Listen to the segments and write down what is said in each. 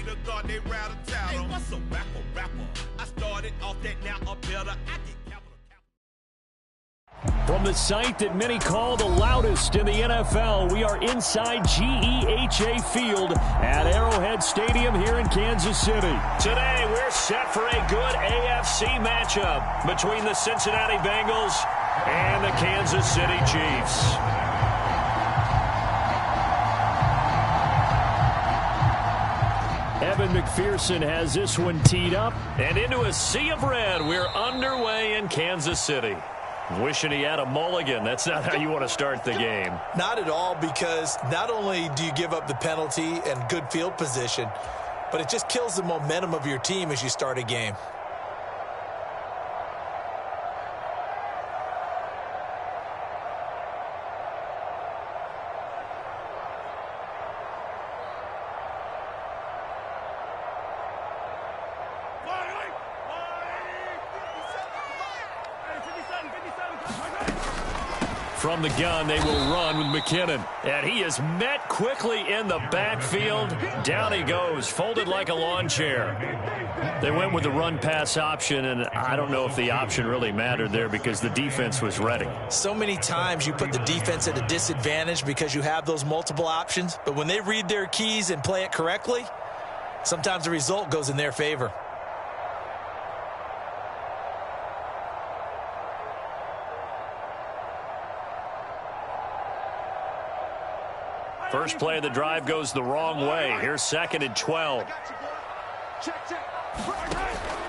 the guard, they rattle tattle. Hey, what's a rapper? I started off that, now I'm better. I get From the site that many call the loudest in the NFL, we are inside GEHA Field at Arrowhead Stadium here in Kansas City. Today, we're set for a good AFC matchup between the Cincinnati Bengals and the Kansas City Chiefs. Evan McPherson has this one teed up, and into a sea of red, we're underway in Kansas City. Wishing he had a mulligan. That's not how you want to start the game. Not at all, because not only do you give up the penalty and good field position, but it just kills the momentum of your team as you start a game. From the gun, they will run with McKinnon. And he is met quickly in the backfield. Down he goes, folded like a lawn chair. They went with the run-pass option, and I don't know if the option really mattered there because the defense was ready. So many times you put the defense at a disadvantage because you have those multiple options. But when they read their keys and play it correctly, sometimes the result goes in their favor. First play of the drive goes the wrong way. Here's 2nd and 12.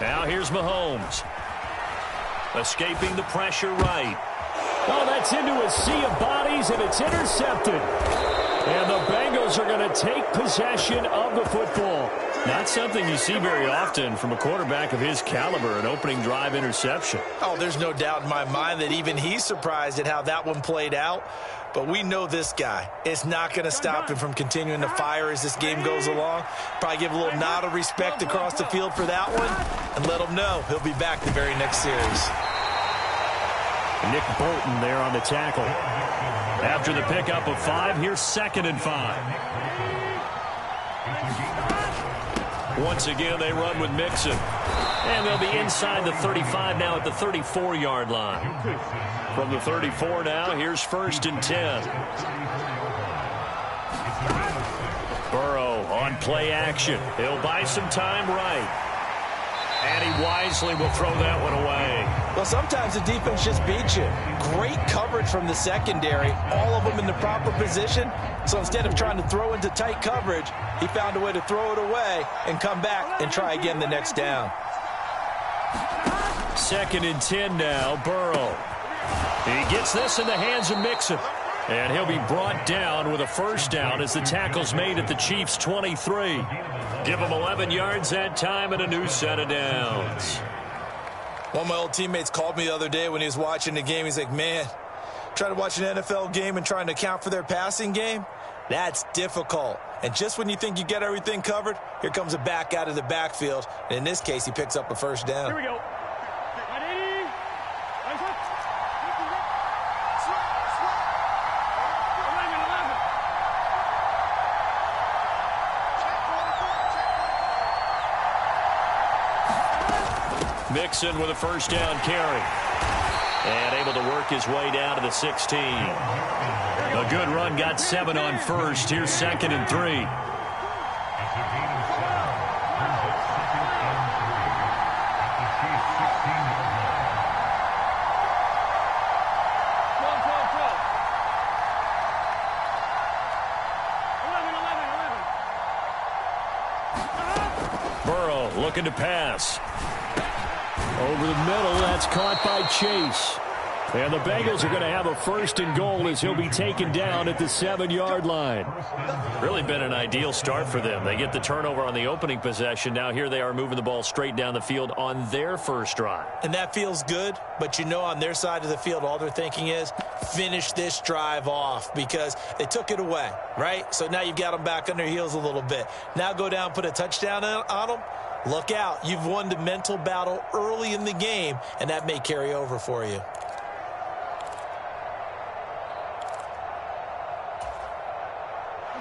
Now here's Mahomes. Escaping the pressure right. Oh, that's into a sea of bodies, and it's intercepted. And the Bengals are going to take possession of the football. Not something you see very often from a quarterback of his caliber, an opening drive interception. Oh, there's no doubt in my mind that even he's surprised at how that one played out. But we know this guy. It's not going to stop him from continuing to fire as this game goes along. Probably give a little nod of respect across the field for that one and let him know he'll be back the very next series. Nick Bolton there on the tackle. After the pickup of 5, here's 2nd and 5. Once again, they run with Mixon. And they'll be inside the 35 now at the 34-yard line. From the 34 now, here's 1st and 10. Burrow on play action. He'll buy some time right. And he wisely will throw that one away. Well, sometimes the defense just beats you. Great coverage from the secondary, all of them in the proper position. So instead of trying to throw into tight coverage, he found a way to throw it away and come back and try again the next down. 2nd and 10 now, Burrow. He gets this in the hands of Mixon. And he'll be brought down with a first down as the tackle's made at the Chiefs' 23. Give him 11 yards that time and a new set of downs. One of my old teammates called me the other day when he was watching the game. He's like, man, trying to watch an NFL game and trying to account for their passing game, that's difficult. And just when you think you get everything covered, here comes a back out of the backfield. And in this case, he picks up a first down. Here we go. Mixon with a first down carry. And able to work his way down to the 16. A good run, got 7 on first. Here's 2nd and 3. Burrow looking to pass. Over the middle, that's caught by Chase. And the Bengals are going to have a 1st and goal as he'll be taken down at the 7-yard line. Really been an ideal start for them. They get the turnover on the opening possession. Now here they are moving the ball straight down the field on their first drive. And that feels good, but you know on their side of the field, all they're thinking is finish this drive off because they took it away, right? So now you've got them back on their heels a little bit. Now go down, put a touchdown on them. Look out. You've won the mental battle early in the game, and that may carry over for you.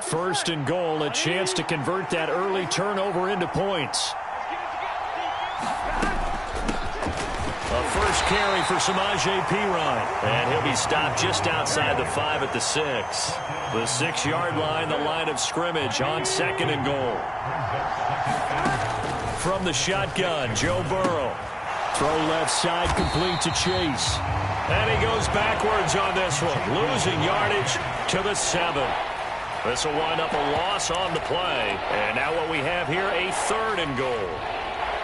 First and goal, a chance to convert that early turnover into points. A first carry for Samaje Perine. And he'll be stopped just outside the 5 at the 6. The 6-yard line, the line of scrimmage on second and goal. From the shotgun, Joe Burrow. Throw left side, complete to Chase. And he goes backwards on this one, losing yardage to the 7. This will wind up a loss on the play. And now what we have here, a third and goal.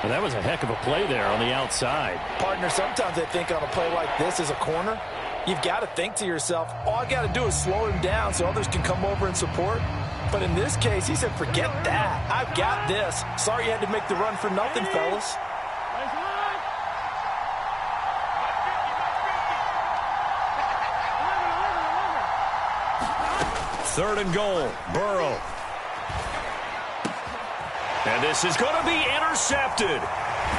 Well, that was a heck of a play there on the outside. Partner, sometimes I think on a play like this as a corner, you've got to think to yourself, all I got to do is slow him down so others can come over and support. But in this case, he said, forget that. I've got this. Sorry you had to make the run for nothing, fellas. Third and goal, Burrow. And this is going to be intercepted.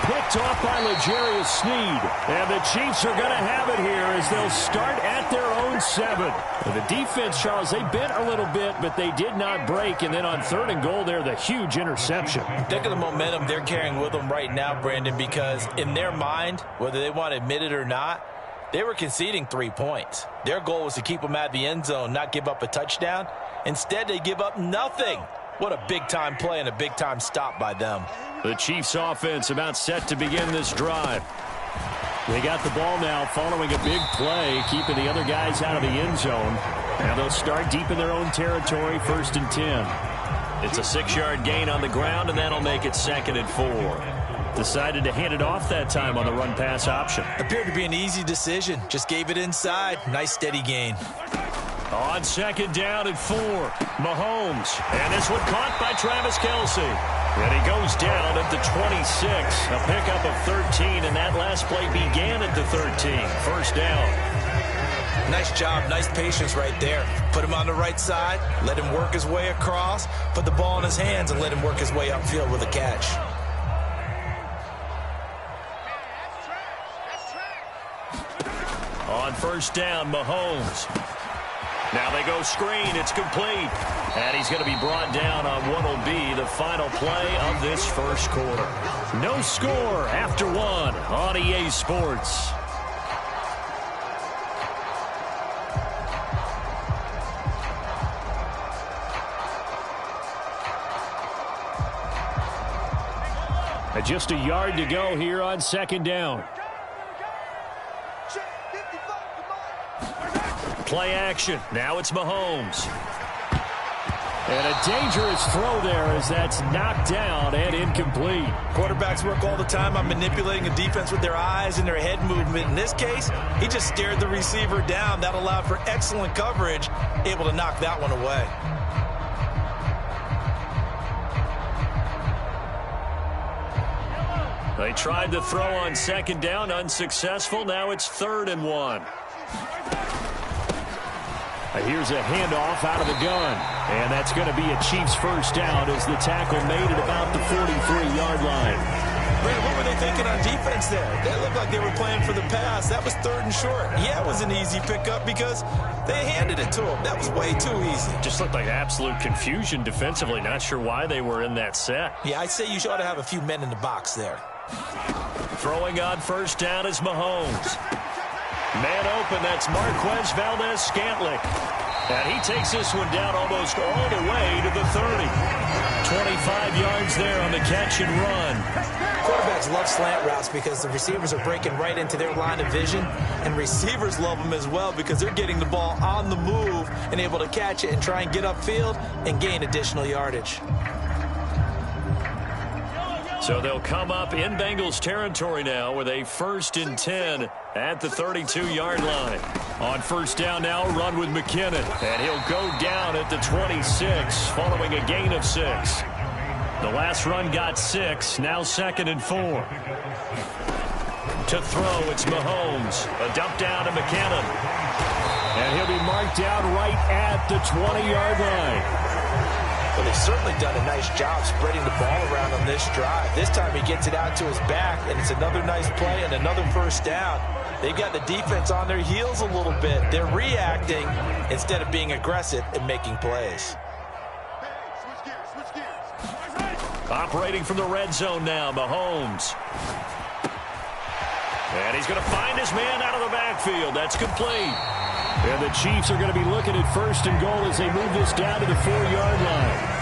Picked off by L'Jarius Sneed. And the Chiefs are going to have it here as they'll start at their own 7. And the defense, Charles, they bent a little bit, but they did not break. And then on third and goal there, the huge interception. Think of the momentum they're carrying with them right now, Brandon, because in their mind, whether they want to admit it or not, they were conceding 3 points. Their goal was to keep them at the end zone, not give up a touchdown. Instead, they give up nothing. What a big-time play and a big-time stop by them. The Chiefs offense about set to begin this drive. They got the ball now following a big play, keeping the other guys out of the end zone. Now they'll start deep in their own territory, 1st and 10. It's a 6-yard gain on the ground, and that'll make it 2nd and 4. Decided to hand it off that time on the run-pass option. Appeared to be an easy decision. Just gave it inside. Nice steady gain. On 2nd down and 4, Mahomes. And this one caught by Travis Kelce. And he goes down at the 26. A pickup of 13, and that last play began at the 13. First down. Nice job, nice patience right there. Put him on the right side, let him work his way across, put the ball in his hands, and let him work his way upfield with a catch. On first down, Mahomes. Now they go screen. It's complete. And he's going to be brought down on what will be the final play of this first quarter. No score after 1 on EA Sports. Just a yard to go here on 2nd down. Play action. Now it's Mahomes. And a dangerous throw there as that's knocked down and incomplete. Quarterbacks work all the time on manipulating a defense with their eyes and their head movement. In this case, he just stared the receiver down. That allowed for excellent coverage, able to knock that one away. They tried to throw on 2nd down, unsuccessful. Now it's 3rd and 1. Here's a handoff out of the gun. And that's going to be a Chiefs first down as the tackle made at about the 43-yard line. Brandon, what were they thinking on defense there? They looked like they were playing for the pass. That was 3rd and short. Yeah, it was an easy pickup because they handed it to him. That was way too easy. Just looked like absolute confusion defensively. Not sure why they were in that set. Yeah, I'd say you ought to have a few men in the box there. Throwing on first down is Mahomes. Man open, that's Marquez Valdez-Scantling. And he takes this one down almost all the way to the 30. 25 yards there on the catch and run. Quarterbacks love slant routes because the receivers are breaking right into their line of vision. And receivers love them as well because they're getting the ball on the move and able to catch it and try and get upfield and gain additional yardage. So they'll come up in Bengals territory now with a 1st and 10 at the 32-yard line. On first down now, run with McKinnon. And he'll go down at the 26 following a gain of 6. The last run got 6, now 2nd and 4. To throw, it's Mahomes. A dump down to McKinnon. And he'll be marked down right at the 20-yard line. Well, they've certainly done a nice job spreading the ball around on this drive. This time he gets it out to his back, and it's another nice play and another first down. They've got the defense on their heels a little bit. They're reacting instead of being aggressive and making plays. Operating from the red zone now, Mahomes. And he's going to find his man out of the backfield. That's complete. And the Chiefs are going to be looking at 1st and goal as they move this down to the 4-yard line.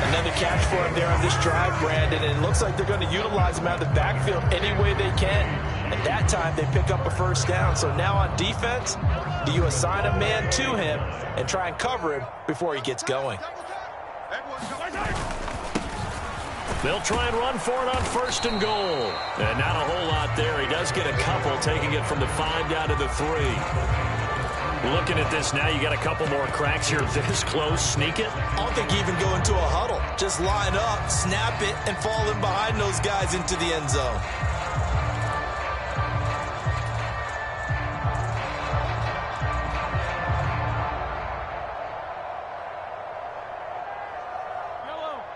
Another catch for him there on this drive, Brandon, and it looks like they're going to utilize him out of the backfield any way they can. And that time, they pick up a 1st down. So now on defense, do you assign a man to him and try and cover him before he gets going? They'll try and run for it on 1st and goal. And not a whole lot there. He does get a couple, taking it from the 5 down to the 3. Looking at this now, you got a couple more cracks here. This close, sneak it. I don't think you even go into a huddle. Just line up, snap it, and fall in behind those guys into the end zone.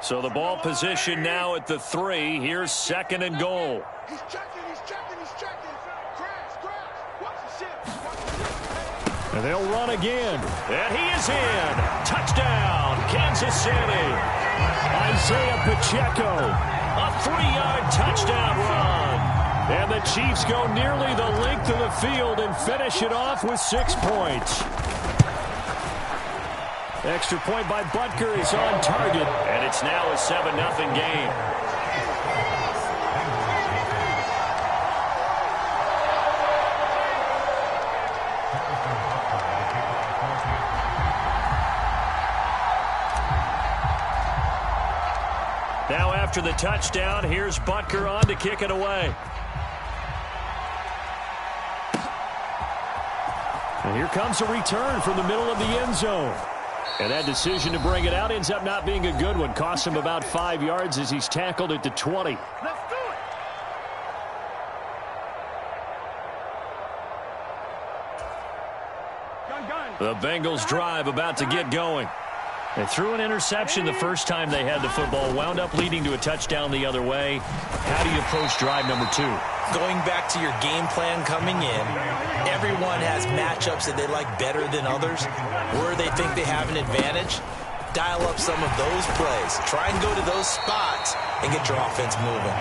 So the ball position now at the 3. Here's 2nd and goal. He's checking. Crash. Watch the ship. And they'll run again. And he is in. Touchdown, Kansas City. Isaiah Pacheco. A 3-yard touchdown run. And the Chiefs go nearly the length of the field and finish it off with 6 points. Extra point by Butker is on target. And it's now a 7-0 game. Now after the touchdown, here's Butker on to kick it away. And here comes a return from the middle of the end zone. And that decision to bring it out ends up not being a good one. Costs him about 5 yards as he's tackled at the 20. Let's do it. The Bengals drive about to get going. They threw an interception the first time they had the football, wound up leading to a touchdown the other way. How do you approach drive number 2? Going back to your game plan coming in, everyone has matchups that they like better than others, where they think they have an advantage. Dial up some of those plays. Try and go to those spots and get your offense moving.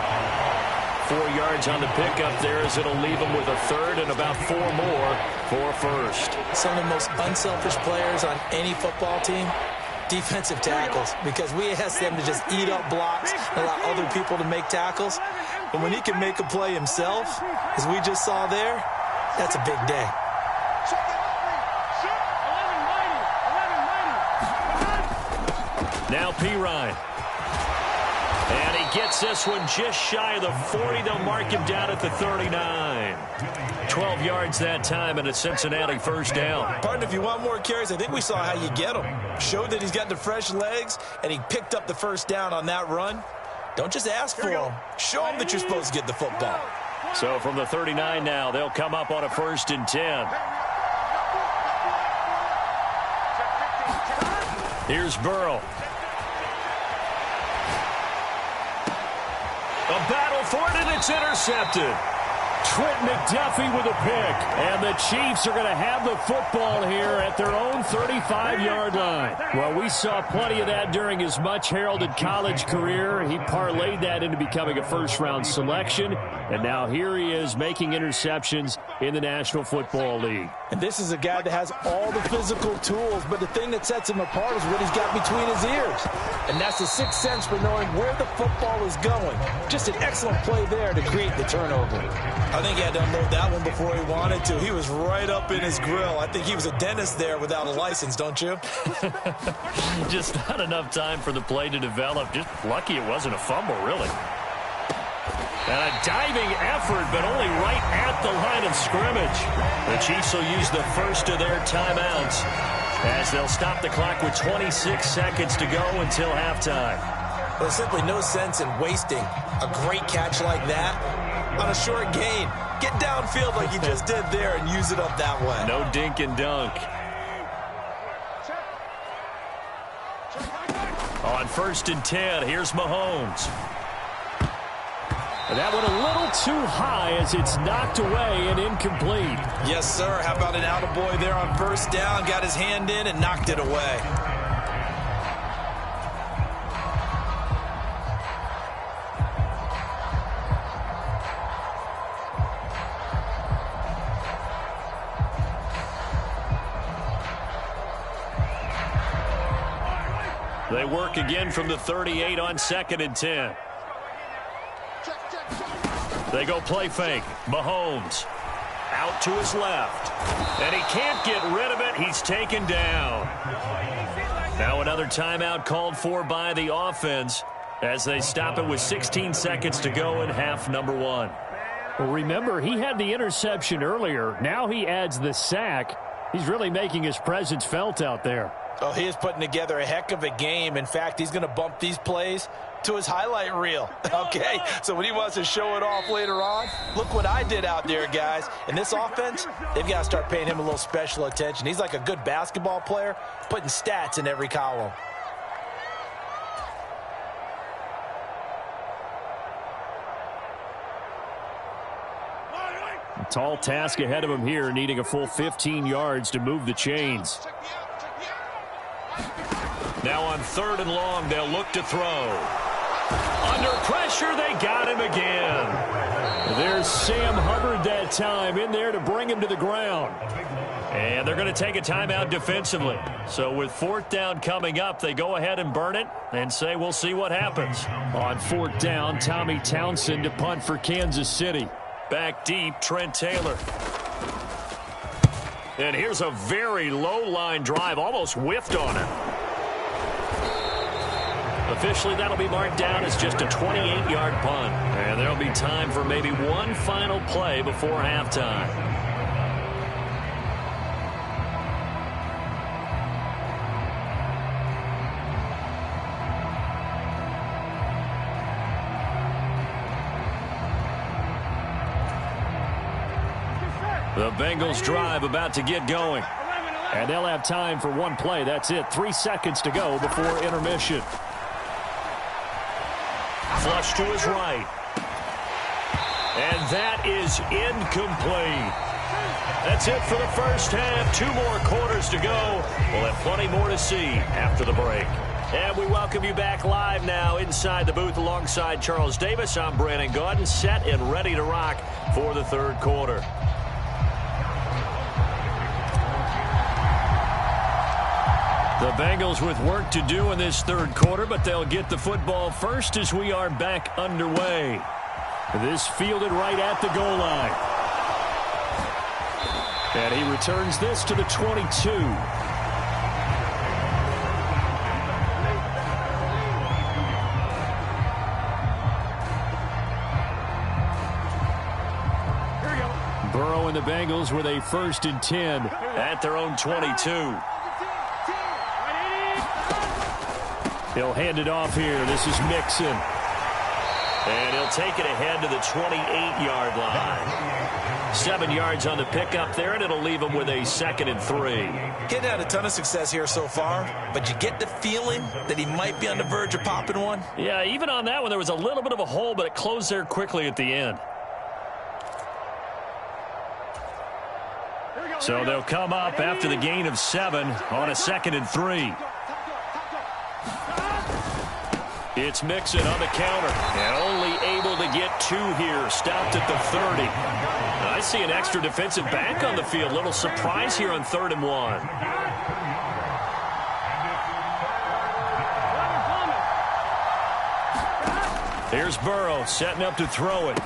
4 yards on the pickup there as it'll leave them with a 3rd and about 4 more for 1st. Some of the most unselfish players on any football team, defensive tackles, because we ask them to just eat up blocks and allow other people to make tackles. But when he can make a play himself, as we just saw there, that's a big day. Now Pirine. And he gets this one just shy of the 40. They'll mark him down at the 39. 12 yards that time and a Cincinnati 1st down. Partner, if you want more carries, I think we saw how you get him. Showed that he's got the fresh legs, and he picked up the 1st down on that run. Don't just ask for him. Show him that you're supposed to get the football. So from the 39 now, they'll come up on a 1st and 10. Here's Burrow. A battle for it, and it's intercepted. Trent McDuffie with a pick. And the Chiefs are going to have the football here at their own 35-yard line. Well, we saw plenty of that during his much-heralded college career. He parlayed that into becoming a first-round selection. And now here he is making interceptions in the National Football League. And this is a guy that has all the physical tools, but the thing that sets him apart is what he's got between his ears. And that's the sixth sense for knowing where the football is going. Just an excellent play there to create the turnover. I think he had to unload that one before he wanted to. He was right up in his grill. I think he was a dentist there without a license, don't you? Just not enough time for the play to develop. Just lucky it wasn't a fumble, really. And a diving effort, but only right at the line of scrimmage. The Chiefs will use the first of their timeouts as they'll stop the clock with 26 seconds to go until halftime. Well, there's simply no sense in wasting a great catch like that on a short gain. Get downfield like you just did there and use it up that way. No dink and dunk. On 1st and 10, here's Mahomes. And that one a little too high as it's knocked away and incomplete. Yes, sir. How about an attaboy there on 1st down? Got his hand in and knocked it away. They work again from the 38 on 2nd and 10. They go play fake. Mahomes out to his left. And he can't get rid of it. He's taken down. Now another timeout called for by the offense as they stop it with 16 seconds to go in half number 1. Well, remember, he had the interception earlier. Now he adds the sack. He's really making his presence felt out there. Oh, he is putting together a heck of a game. In fact, he's going to bump these plays to his highlight reel. Okay, so when he wants to show it off later on, look what I did out there, guys. And this offense, they've got to start paying him a little special attention. He's like a good basketball player, putting stats in every column. A tall task ahead of him here, needing a full 15 yards to move the chains. Now on 3rd and long, they'll look to throw. Under pressure, they got him again. There's Sam Hubbard that time in there to bring him to the ground. And they're going to take a timeout defensively. So with 4th down coming up, they go ahead and burn it and say we'll see what happens. On 4th down, Tommy Townsend to punt for Kansas City. Back deep, Trent Taylor. And here's a very low line drive, almost whiffed on him. Officially, that'll be marked down as just a 28-yard punt. And there'll be time for maybe one final play before halftime. The Bengals drive about to get going. And they'll have time for one play. That's it. 3 seconds to go before intermission. Flush to his right. And that is incomplete. That's it for the first half. 2 more quarters to go. We'll have plenty more to see after the break. And we welcome you back live now inside the booth alongside Charles Davis. I'm Brandon Gaudin, set and ready to rock for the 3rd quarter. The Bengals with work to do in this 3rd quarter, but they'll get the football first as we are back underway. This fielded right at the goal line. And he returns this to the 22. Burrow and the Bengals with a 1st and 10 at their own 22. He'll hand it off here. This is Mixon. And he'll take it ahead to the 28-yard line. 7 yards on the pickup there, and it'll leave him with a 2nd and 3. Getting had a ton of success here so far, but you get the feeling that he might be on the verge of popping one. Yeah, even on that one, there was a little bit of a hole, but it closed there quickly at the end. So they'll come up after the gain of 7 on a 2nd and 3. It's Mixon on the counter, and only able to get 2 here. Stopped at the 30. I see an extra defensive back on the field. Little surprise here on 3rd and 1. Here's Burrow setting up to throw it.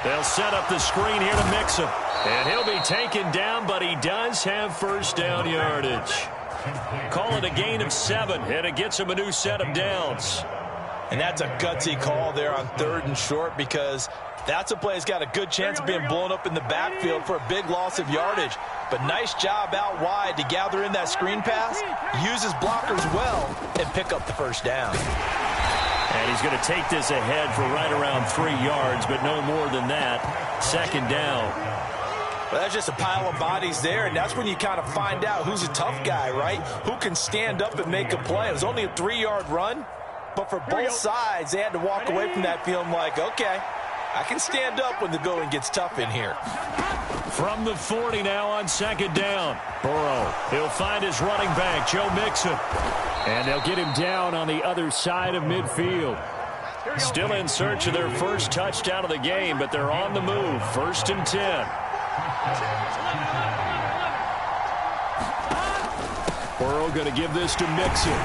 They'll set up the screen here to Mixon. And he'll be taken down, but he does have 1st down yardage. Call it a gain of 7, and it gets him a new set of downs. And that's a gutsy call there on 3rd and short, because that's a play that's got a good chance of being blown up in the backfield for a big loss of yardage. But nice job out wide to gather in that screen pass, use his blockers well, and pick up the 1st down. And he's going to take this ahead for right around 3 yards, but no more than that. 2nd down. Well, that's just a pile of bodies there, and that's when you kind of find out who's a tough guy, right? Who can stand up and make a play. It was only a 3-yard run, but for both sides, they had to walk away from that feeling like, okay, I can stand up when the going gets tough in here. From the 40 now on 2nd down. Burrow, he'll find his running back, Joe Mixon. And they'll get him down on the other side of midfield. Still in search of their 1st touchdown of the game, but they're on the move. 1st and 10. Burrow going to give this to Mixon.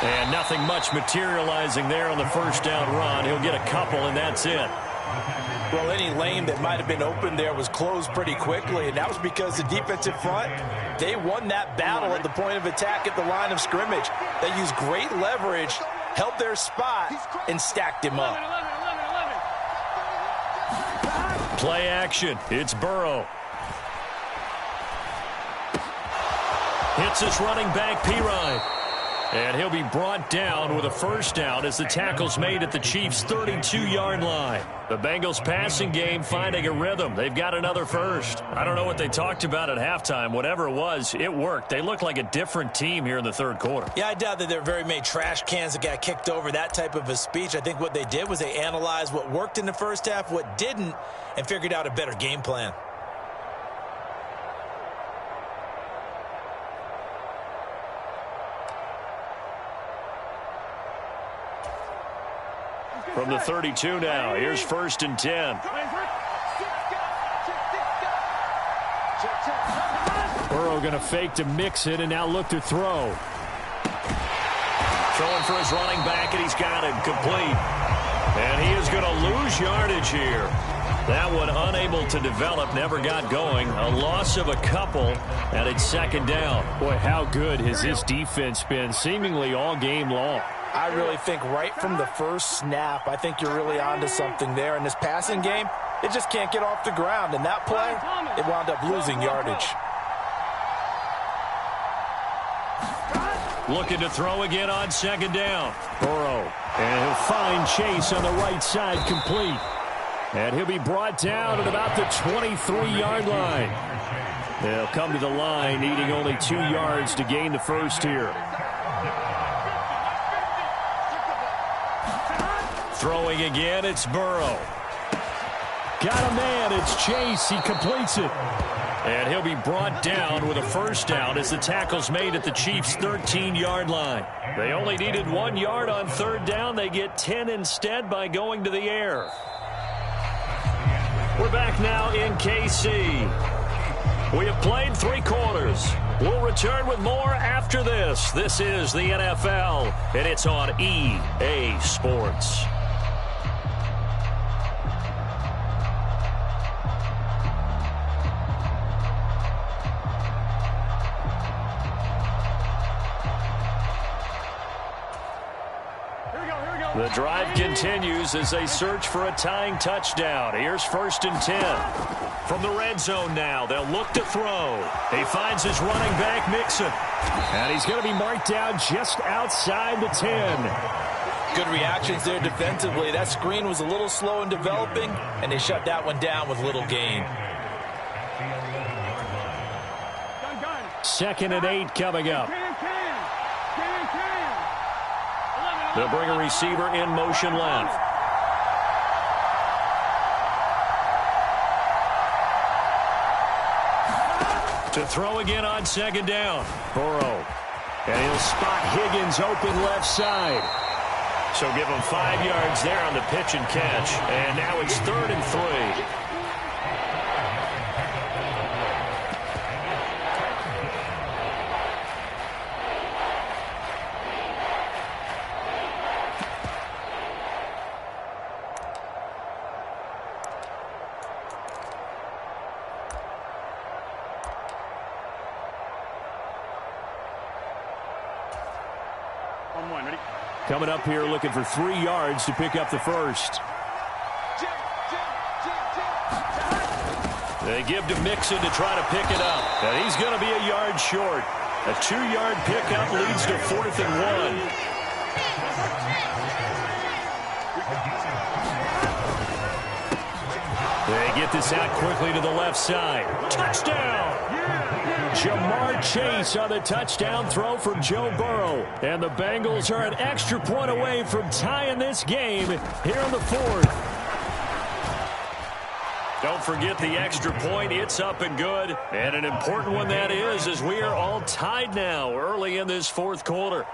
And nothing much materializing there on the first down run. He'll get a couple, and that's it. Well, any lane that might have been open there was closed pretty quickly, and that was because the defensive front, they won that battle at the point of attack at the line of scrimmage. They used great leverage, held their spot, and stacked him up. Play action. It's Burrow. Hits his running back, Pirine. And he'll be brought down with a first down as the tackle's made at the Chiefs' 32-yard line. The Bengals passing game finding a rhythm. They've got another first. I don't know what they talked about at halftime. Whatever it was, it worked. They look like a different team here in the third quarter. Yeah, I doubt that there are very many trash cans that got kicked over, that type of a speech. I think what they did was they analyzed what worked in the first half, what didn't, and figured out a better game plan. From the 32 now, here's 1st and 10. Burrow going to fake to mix it and now look to throw. Throwing for his running back, and he's got it complete. And he is going to lose yardage here. That one unable to develop, never got going. A loss of a couple, and it's 2nd down. Boy, how good has this defense been seemingly all game long? I really think right from the first snap, I think you're really onto something there. In this passing game, it just can't get off the ground. And that play, it wound up losing yardage. Looking to throw again on 2nd down. Burrow, and he'll find Chase on the right side, complete. And he'll be brought down at about the 23-yard line. They'll come to the line, needing only 2 yards to gain the first here. Throwing again, it's Burrow. Got a man, it's Chase, he completes it. And he'll be brought down with a first down as the tackle's made at the Chiefs' 13-yard line. They only needed 1 yard on 3rd down. They get 10 instead by going to the air. We're back now in KC. We have played 3 quarters. We'll return with more after this. This is the NFL, and it's on EA Sports. The drive continues as they search for a tying touchdown. Here's 1st and 10. From the red zone now, they'll look to throw. He finds his running back, Mixon. And he's going to be marked down just outside the 10. Good reactions there defensively. That screen was a little slow in developing, and they shut that one down with little gain. 2nd and 8 coming up. They'll bring a receiver in motion left. To throw again on 2nd down. Burrow. And he'll spot Higgins open left side. So give him 5 yards there on the pitch and catch. And now it's 3rd and 3. Coming up here looking for 3 yards to pick up the first. They give to Mixon to try to pick it up. And he's going to be a yard short. A 2-yard pickup leads to 4th and 1. They get this out quickly to the left side. Touchdown! Jamar Chase on the touchdown throw for Joe Burrow. And the Bengals are an extra point away from tying this game here in the 4th. Don't forget the extra point. It's up and good. And an important one that is, as we are all tied now early in this 4th quarter.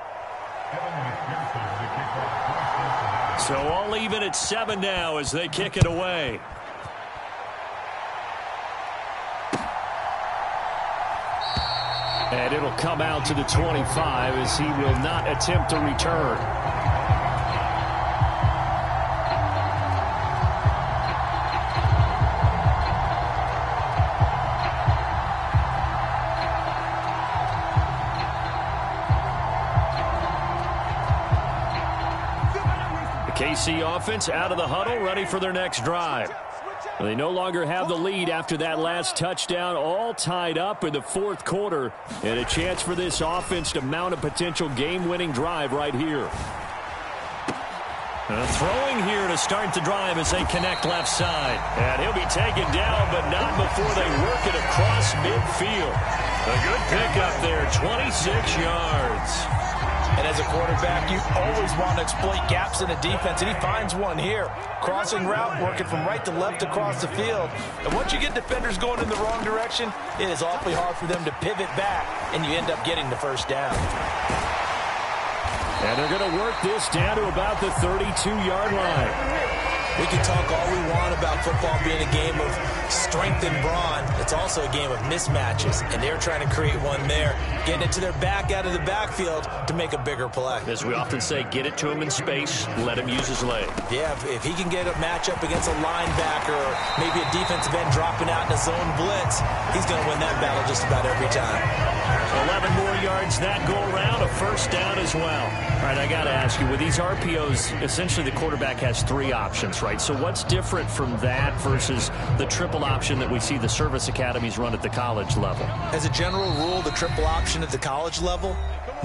So all even at 7 now as they kick it away. And it'll come out to the 25 as he will not attempt to return. KC offense out of the huddle, ready for their next drive. They no longer have the lead after that last touchdown, all tied up in the fourth quarter, and a chance for this offense to mount a potential game-winning drive right here. Throwing here to start the drive as they connect left side. And he'll be taken down, but not before they work it across midfield. A good pickup there, 26 yards. And as a quarterback, you always want to exploit gaps in the defense, and he finds one here. Crossing route, working from right to left across the field. And once you get defenders going in the wrong direction, it is awfully hard for them to pivot back, and you end up getting the first down. And they're going to work this down to about the 32-yard line. We can talk all we want about football being a game of strength and brawn. It's also a game of mismatches, and they're trying to create one there, getting it to their back out of the backfield to make a bigger play. As we often say, get it to him in space, let him use his leg. Yeah, if he can get a matchup against a linebacker or maybe a defensive end dropping out in a zone blitz, he's going to win that battle just about every time. 11 more yards that go around, a first down as well. All right, I got to ask you, with these RPOs, essentially the quarterback has three options, right? So what's different from that versus the triple option that we see the service academies run at the college level? As a general rule, the triple option at the college level,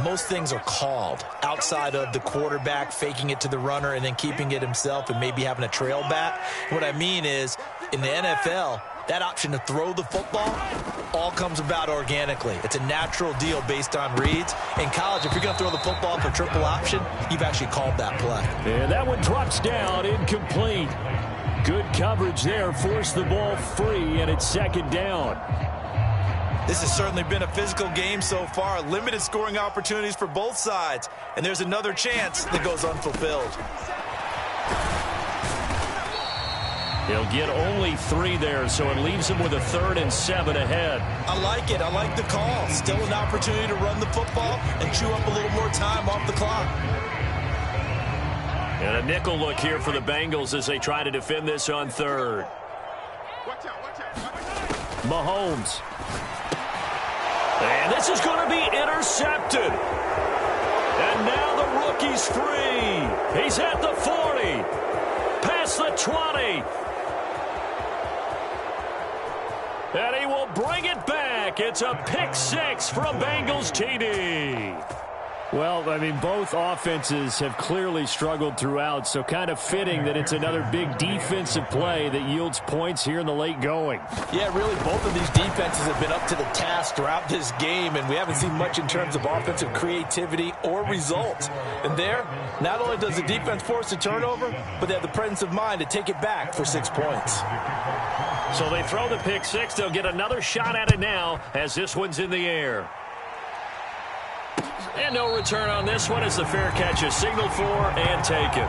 most things are called outside of the quarterback faking it to the runner and then keeping it himself and maybe having a trail back. What I mean is, in the NFL, that option to throw the football all comes about organically. It's a natural deal based on reads. In college, if you're going to throw the football for triple option, you've actually called that play. And that one drops down, incomplete. Good coverage there, forced the ball free, and it's second down. This has certainly been a physical game so far. Limited scoring opportunities for both sides. And there's another chance that goes unfulfilled. He'll get only 3 there, so it leaves him with a 3rd and 7 ahead. I like it. I like the call. Still an opportunity to run the football and chew up a little more time off the clock. And a nickel look here for the Bengals as they try to defend this on 3rd. Mahomes. And this is going to be intercepted. And now the rookie's free. He's at the 40. Past the 20. And he will bring it back. It's a pick 6 from Bengals TD. Well, I mean, both offenses have clearly struggled throughout, so kind of fitting that it's another big defensive play that yields points here in the late going. Yeah, really, both of these defenses have been up to the task throughout this game, and we haven't seen much in terms of offensive creativity or results. And there, not only does the defense force a turnover, but they have the presence of mind to take it back for 6 points. So they throw the pick 6. They'll get another shot at it now as this one's in the air. And no return on this one as the fair catch is signaled for and taken.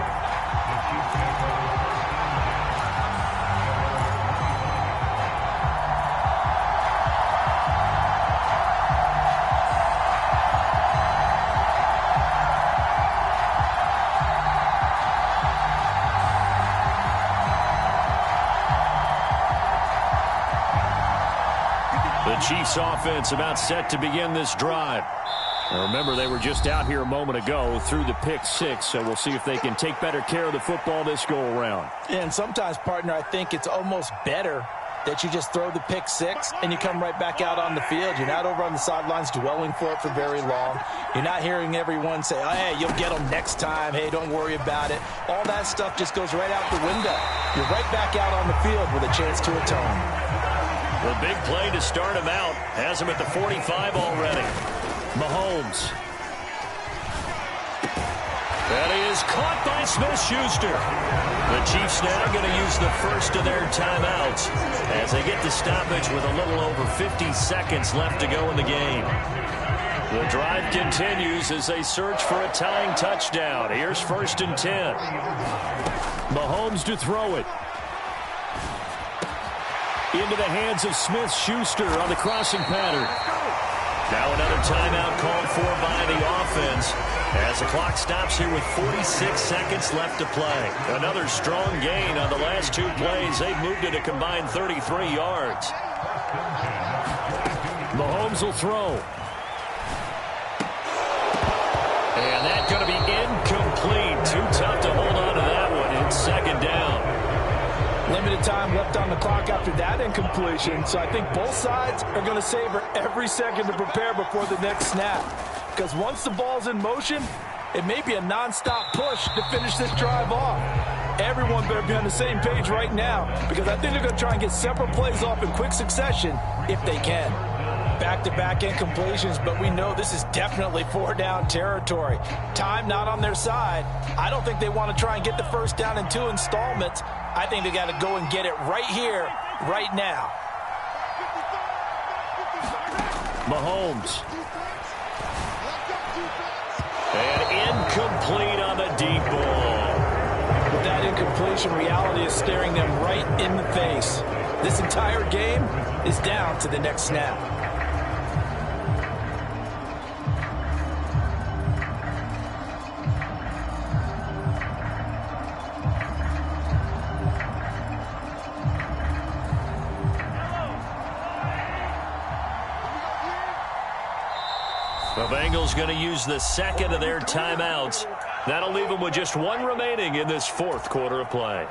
The Chiefs offense about set to begin this drive. Now remember, they were just out here a moment ago through the pick 6, so we'll see if they can take better care of the football this go-around. And sometimes, partner, I think it's almost better that you just throw the pick 6 and you come right back out on the field. You're not over on the sidelines dwelling for it for very long. You're not hearing everyone say, oh, hey, you'll get them next time. Hey, don't worry about it. All that stuff just goes right out the window. You're right back out on the field with a chance to atone. The big play to start him out has him at the 45 already. Mahomes. That is caught by Smith-Schuster. The Chiefs now going to use the first of their timeouts as they get the stoppage with a little over 50 seconds left to go in the game. The drive continues as they search for a tying touchdown. Here's 1st and 10. Mahomes to throw it. Into the hands of Smith-Schuster on the crossing pattern. Now another timeout called for by the offense as the clock stops here with 46 seconds left to play. Another strong gain on the last two plays. They've moved it a combined 33 yards. Mahomes will throw. And that's going to be incomplete. Too tough to hold on to that one. It's second down. Limited time left on the clock after that incompletion, so I think both sides are going to savor every second to prepare before the next snap. Because once the ball's in motion, it may be a nonstop push to finish this drive off. Everyone better be on the same page right now, because I think they're going to try and get several plays off in quick succession if they can. Back-to-back incompletions, but we know this is definitely four-down territory. Time not on their side. I don't think they want to try and get the first down in 2 installments. I think they got to go and get it right here, right now. Mahomes. And incomplete on the deep ball. With that incompletion, reality is staring them right in the face. This entire game is down to the next snap. The Bengals going to use the second of their timeouts. That'll leave them with just one remaining in this fourth quarter of play.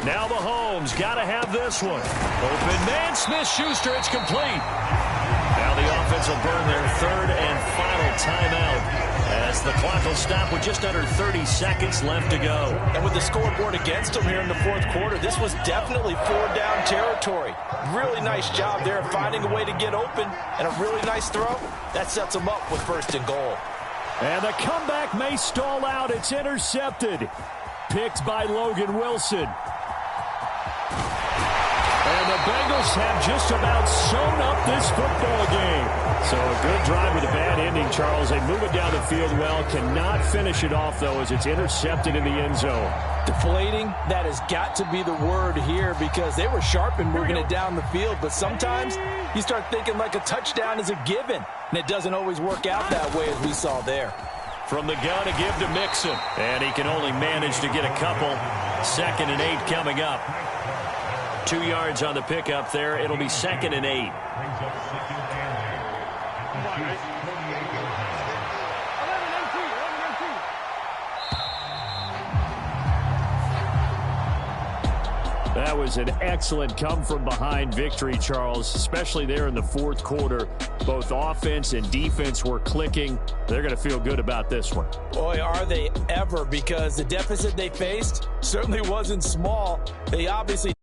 Now Mahomes got to have this one. Open man, Smith-Schuster, it's complete. Now the offense will burn their third and final timeout as the clock will stop with just under 30 seconds left to go. And with the scoreboard against them here in the fourth quarter, this was definitely four-down territory. Really nice job there of finding a way to get open, and a really nice throw. That sets them up with first and goal. And the comeback may stall out. It's intercepted. Picked by Logan Wilson. And the Bengals have just about sewn up this football game. So a good drive with a bad ending, Charles. They move it down the field well. Cannot finish it off, though, as it's intercepted in the end zone. Deflating, that has got to be the word here, because they were sharp in moving it down the field. But sometimes you start thinking like a touchdown is a given, and it doesn't always work out that way, as we saw there. From the gun to give to Mixon. And he can only manage to get a couple. 2nd and 8 coming up. 2 yards on the pickup there. It'll be 2nd and 8. That was an excellent come-from-behind victory, Charles, especially there in the fourth quarter. Both offense and defense were clicking. They're going to feel good about this one. Boy, are they ever, because the deficit they faced certainly wasn't small. They obviously